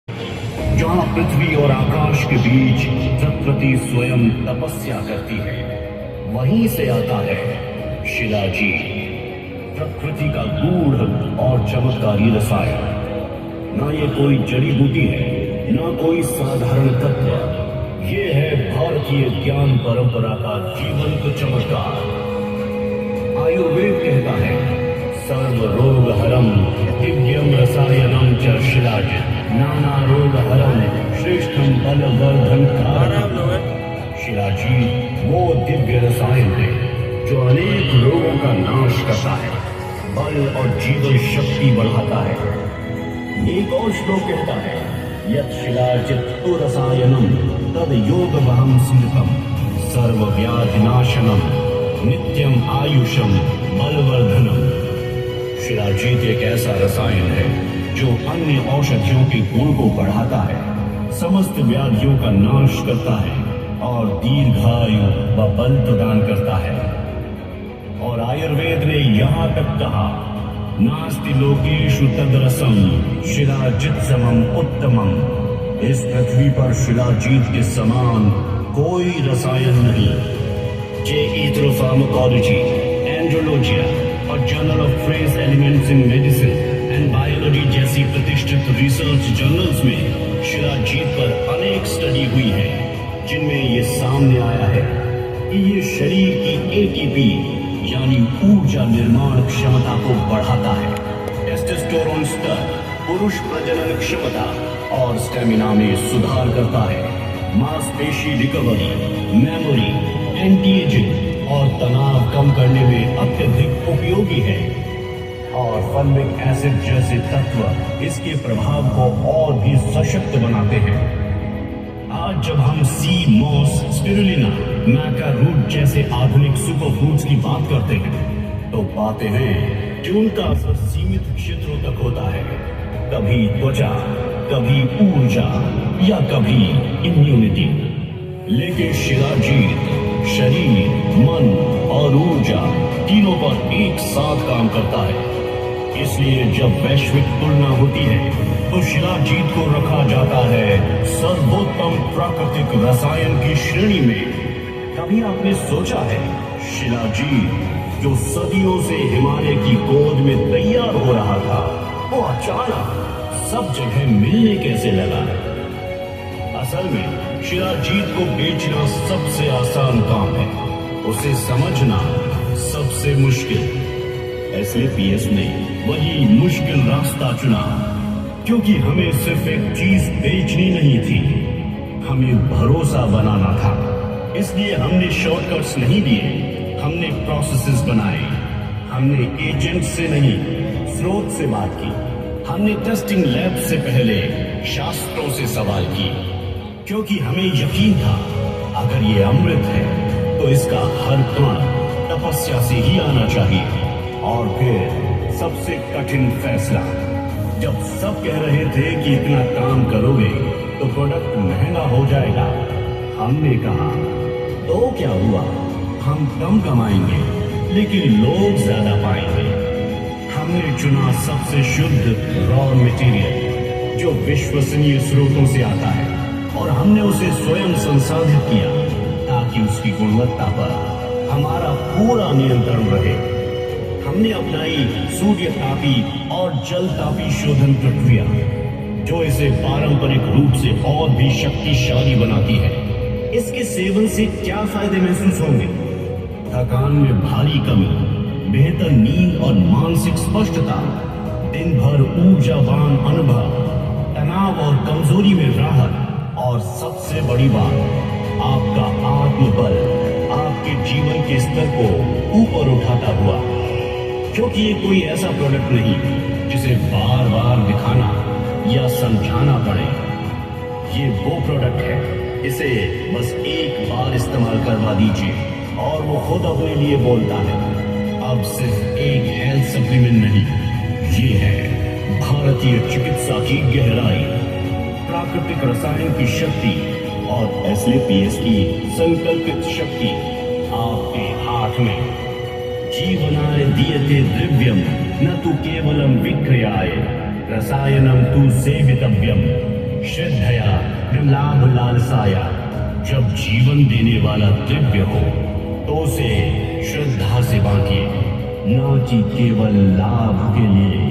जहाँ पृथ्वी और आकाश के बीच प्रकृति स्वयं तपस्या करती है, वहीं से आता है शिलाजीत, प्रकृति का गूढ़ और चमत्कारी रसायन। ना ये कोई जड़ी बूटी है, ना कोई साधारण तत्व, ये है भारतीय ज्ञान परंपरा का जीवंत चमत्कार। आयुर्वेद कहता है, सर्व रोग हरम दिव्यम रसायनम च शिलाजित, नाना रोग हरम श्रेष्ठम बलवर्धन कारकम। शिलाजीत वो दिव्य रसायन है जो अनेक रोगों का नाश करता है, बल और जीवन शक्ति बढ़ाता है। एक और श्लोक कहता है, यत् शिलाजित रसायनम तद योग वहम स्मृतम, सर्व व्याधिनाशनम नित्यम आयुषम बलवर्धनम। शिलाजीत एक ऐसा रसायन है जो अन्य औषधियों के गुण को बढ़ाता है, समस्त व्याधियों का नाश करता है और दीर्घायु व बल प्रदान करता है। और आयुर्वेद ने यहाँ तक कहा, नास्ति लोकेषु तदरसम शिलाजित समम उत्तमम। इस पृथ्वी पर शिलाजीत के समान कोई रसायन नहीं। J.E.Farmacology, Andrologia और journal of trace elements in medicine and biology जैसी प्रतिष्ठित रिसर्च जर्नल्स में शिलाजीत पर अनेक स्टडी हुई है, जिनमें ये सामने आया है कि ये शरीर की एटीपी यानी ऊर्जा निर्माण क्षमता को बढ़ाता है, टेस्टोस्टेरोन स्तर, पुरुष प्रजनन क्षमता और स्टेमिना में सुधार करता है, मांसपेशी रिकवरी, मेमोरी, एंटी एजिंग और तनाव कम करने में अत्यधिक उपयोगी है। और फॉर्मिक एसिड जैसे तत्व इसके प्रभाव को और भी सशक्त बनाते हैं। आज जब हम सी मॉस, स्पिरुलिना, मैका रूट जैसे आधुनिक सुपर फूड्स की बात करते हैं, तो पाते हैं कि उनका असर सीमित क्षेत्रों तक होता है, कभी त्वचा, कभी ऊर्जा या कभी इम्यूनिटी। लेकिन शिलाजीत शरीर, मन और ऊर्जा तीनों पर एक साथ काम करता है। इसलिए जब वैश्विक तुलना होती है तो शिलाजीत को रखा जाता है सर्वोत्तम प्राकृतिक रसायन की श्रेणी में। कभी आपने सोचा है, शिलाजीत जो सदियों से हिमालय की गोद में तैयार हो रहा था, वो अचानक सब जगह मिलने कैसे लगा? असल में शिलाजीत को बेचना सबसे आसान काम है, उसे समझना सबसे मुश्किल। SAPS ने वही मुश्किल रास्ता चुना, क्योंकि हमें सिर्फ एक चीज बेचनी नहीं थी, हमें भरोसा बनाना था। इसलिए हमने शॉर्टकट्स नहीं दिए, हमने प्रोसेसेस बनाए। हमने एजेंट से नहीं, स्रोत से बात की। हमने टेस्टिंग लैब से पहले शास्त्रों से सवाल किए, क्योंकि हमें यकीन था अगर ये अमृत है तो इसका हर कण तपस्या से ही आना चाहिए। और फिर सबसे कठिन फैसला, जब सब कह रहे थे कि इतना काम करोगे तो प्रोडक्ट महंगा हो जाएगा, हमने कहा तो क्या हुआ, हम कम कमाएंगे लेकिन लोग ज्यादा पाएंगे। हमने चुना सबसे शुद्ध रॉ मटेरियल जो विश्वसनीय स्रोतों से आता है, और हमने उसे स्वयं संसाधित किया ताकि उसकी गुणवत्ता पर हमारा पूरा नियंत्रण रहे। हमने अपनाई सूर्य तापी और जल तापी शोधन प्रक्रिया, जो इसे पारंपरिक रूप से और भी शक्तिशाली बनाती है। इसके सेवन से क्या फायदे महसूस होंगे? थकान में भारी कमी, बेहतर नींद और मानसिक स्पष्टता, दिन भर ऊर्जावान अनुभव, तनाव और कमजोरी में राहत, और सबसे बड़ी बात, आपका आत्मबल आपके जीवन के स्तर को ऊपर उठाता हुआ। क्योंकि ये कोई ऐसा प्रोडक्ट नहीं जिसे बार बार दिखाना या समझाना पड़े। ये वो प्रोडक्ट है, इसे बस एक बार इस्तेमाल करवा दीजिए और वो खुद अपने लिए बोलता है। अब सिर्फ एक हेल्थ सप्लीमेंट नहीं, ये है भारतीय चिकित्सा की गहराई, प्राकृतिक रसायन की शक्ति और SAPS की संकल्पित शक्ति आपके हाथ में। जीवनाय दीयते द्रव्यम न तु केवलम विक्रयाय रसायनम तु सेवितव्यम। श्रद्धया लाभ लालसाया। जब जीवन देने वाला दिव्य हो तो उसे श्रद्धा से बांटिए, न कि केवल लाभ के लिए।